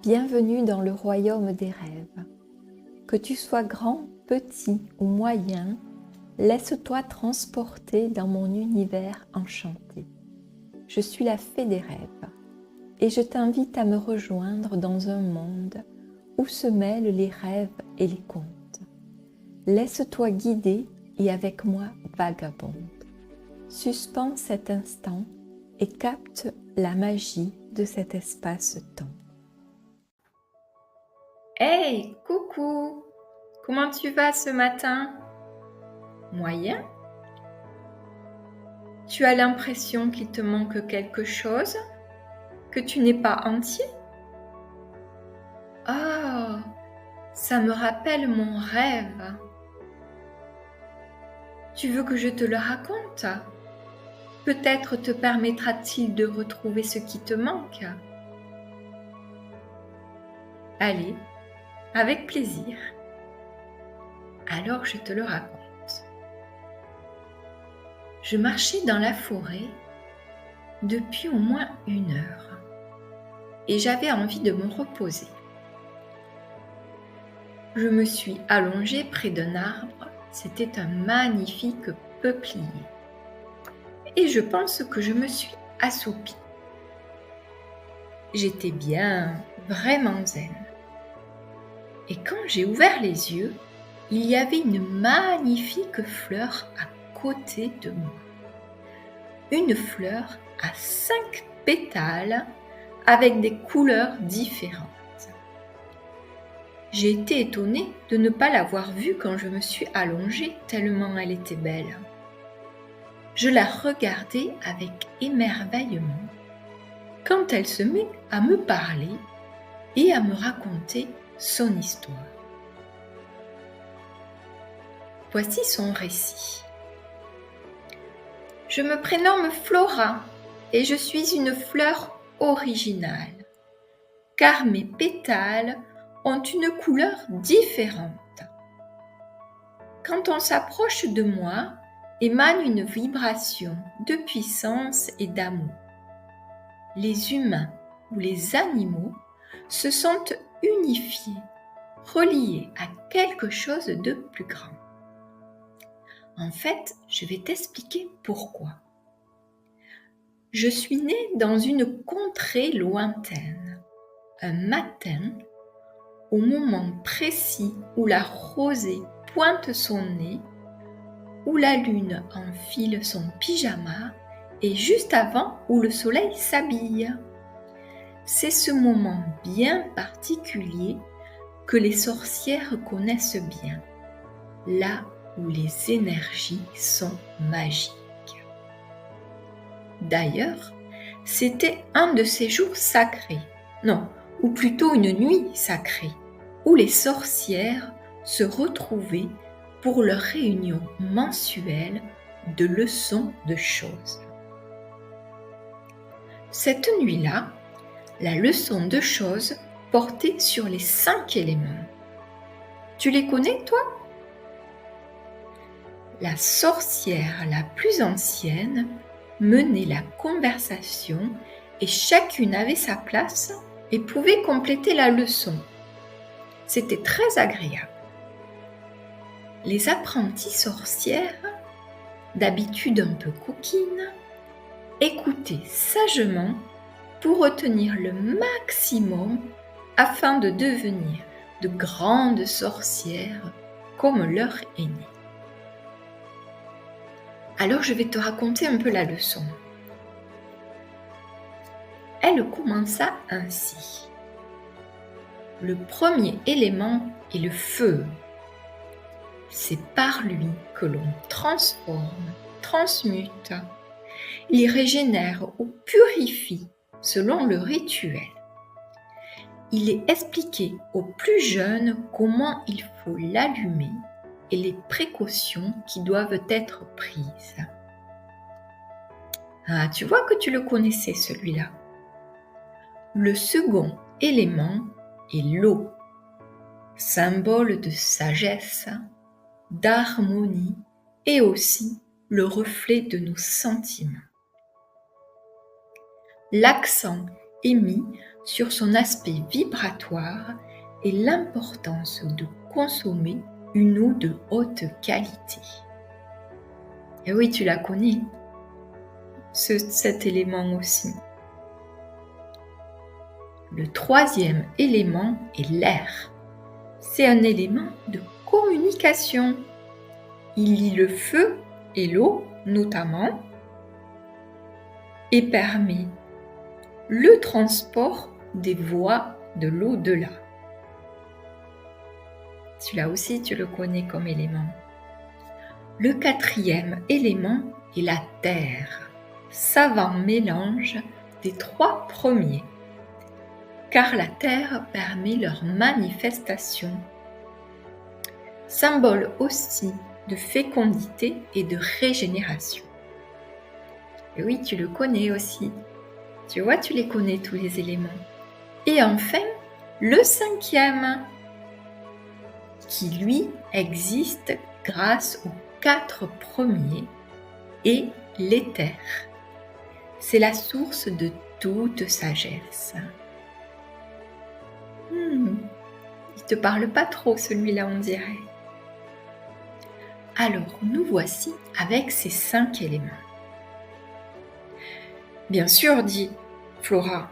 Bienvenue dans le royaume des rêves. Que tu sois grand, petit ou moyen, laisse-toi transporter dans mon univers enchanté. Je suis la fée des rêves et je t'invite à me rejoindre dans un monde où se mêlent les rêves et les contes. Laisse-toi guider et avec moi vagabonde. Suspends cet instant et capte la magie de cet espace-temps. Hey, coucou! Comment tu vas ce matin? Moyen? Tu as l'impression qu'il te manque quelque chose? Que tu n'es pas entier? Oh, ça me rappelle mon rêve. Tu veux que je te le raconte? Peut-être te permettra-t-il de retrouver ce qui te manque. Allez, avec plaisir. Alors je te le raconte. Je marchais dans la forêt depuis au moins 1 heure et j'avais envie de me reposer. Je me suis allongée près d'un arbre, c'était un magnifique peuplier. Et je pense que je me suis assoupie. J'étais bien, vraiment zen. Et quand j'ai ouvert les yeux, il y avait une magnifique fleur à côté de moi. Une fleur à 5 pétales avec des couleurs différentes. J'ai été étonnée de ne pas l'avoir vue quand je me suis allongée tellement elle était belle. Je la regardais avec émerveillement quand elle se met à me parler et à me raconter son histoire. Voici son récit. Je me prénomme Flora et je suis une fleur originale, car mes pétales ont une couleur différente. Quand on s'approche de moi, émane une vibration de puissance et d'amour. Les humains ou les animaux se sont unifiés, reliés à quelque chose de plus grand. En fait, je vais t'expliquer pourquoi. Je suis née dans une contrée lointaine. Un matin, au moment précis où la rosée pointe son nez, où la lune enfile son pyjama et juste avant où le soleil s'habille. C'est ce moment bien particulier que les sorcières connaissent bien, là où les énergies sont magiques. D'ailleurs, c'était un de ces jours sacrés, ou plutôt une nuit sacrée, où les sorcières se retrouvaient pour leur réunion mensuelle de leçons de choses. Cette nuit-là, la leçon de choses portait sur les 5 éléments. Tu les connais, toi? La sorcière la plus ancienne menait la conversation et chacune avait sa place et pouvait compléter la leçon. C'était très agréable. Les apprenties sorcières, d'habitude un peu coquines, écoutaient sagement pour retenir le maximum afin de devenir de grandes sorcières comme leur aînée. Alors je vais te raconter un peu la leçon. Elle commença ainsi. Le premier élément est le feu. C'est par lui que l'on transforme, transmute, il régénère ou purifie selon le rituel. Il est expliqué aux plus jeunes comment il faut l'allumer et les précautions qui doivent être prises. Ah, tu vois que tu le connaissais celui-là. Le second élément est l'eau, symbole de sagesse, d'harmonie et aussi le reflet de nos sentiments. L'accent est mis sur son aspect vibratoire et l'importance de consommer une eau de haute qualité. Et oui, tu la connais, cet élément aussi. Le troisième élément est l'air. C'est un élément de communication. Il lie le feu et l'eau notamment et permet le transport des voies de l'au-delà. Celui-là aussi, tu le connais comme élément. Le quatrième élément est la terre, savant mélange des trois premiers, car la terre permet leur manifestation. Symbole aussi de fécondité et de régénération. Et oui, tu le connais aussi. Tu vois, tu les connais tous les éléments. Et enfin, le cinquième, qui lui existe grâce aux 4 premiers, est l'éther. C'est la source de toute sagesse. Il te parle pas trop celui-là, on dirait. Alors, nous voici avec ces 5 éléments. Bien sûr, dit Flora,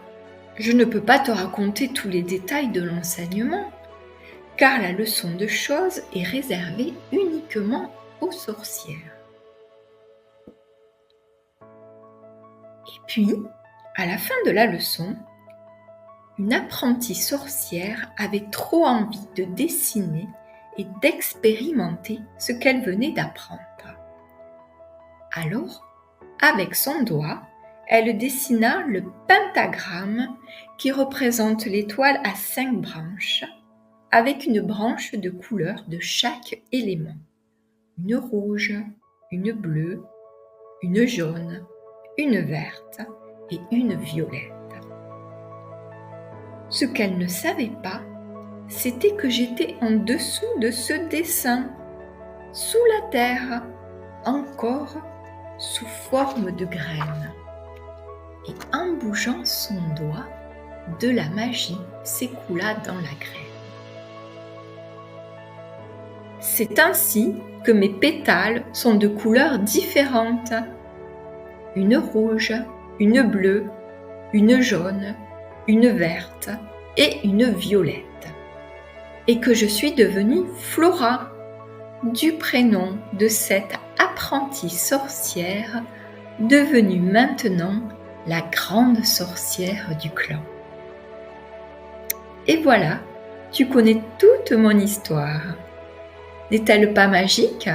je ne peux pas te raconter tous les détails de l'enseignement, car la leçon de choses est réservée uniquement aux sorcières. Et puis, à la fin de la leçon, une apprentie sorcière avait trop envie de dessiner et d'expérimenter ce qu'elle venait d'apprendre. Alors, avec son doigt, elle dessina le pentagramme qui représente l'étoile à 5 branches, avec une branche de couleur de chaque élément. Une rouge, une bleue, une jaune, une verte et une violette. Ce qu'elle ne savait pas, c'était que j'étais en dessous de ce dessin, sous la terre, encore sous forme de graines. Et en bougeant son doigt, de la magie s'écoula dans la graine. C'est ainsi que mes pétales sont de couleurs différentes. Une rouge, une bleue, une jaune, une verte et une violette. Et que je suis devenue Flora, du prénom de cette apprentie sorcière, devenue maintenant la grande sorcière du clan. Et voilà, tu connais toute mon histoire. N'est-elle pas magique ?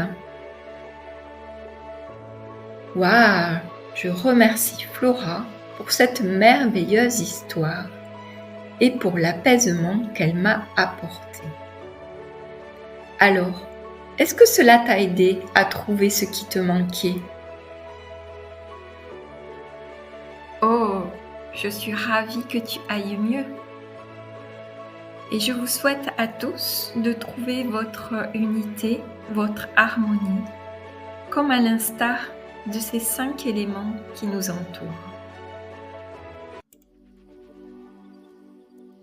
Waouh, je remercie Flora pour cette merveilleuse histoire et pour l'apaisement qu'elle m'a apporté. Alors, est-ce que cela t'a aidé à trouver ce qui te manquait ? Oh, je suis ravie que tu ailles mieux. Et je vous souhaite à tous de trouver votre unité, votre harmonie, comme à l'instar de ces 5 éléments qui nous entourent.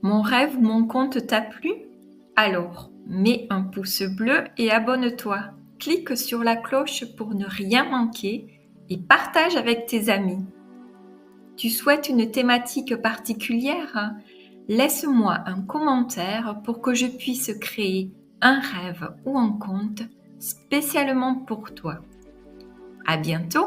Mon rêve ou mon conte t'a plu ? Alors, mets un pouce bleu et abonne-toi. Clique sur la cloche pour ne rien manquer et partage avec tes amis. Tu souhaites une thématique particulière ? Laisse-moi un commentaire pour que je puisse créer un rêve ou un conte spécialement pour toi. À bientôt!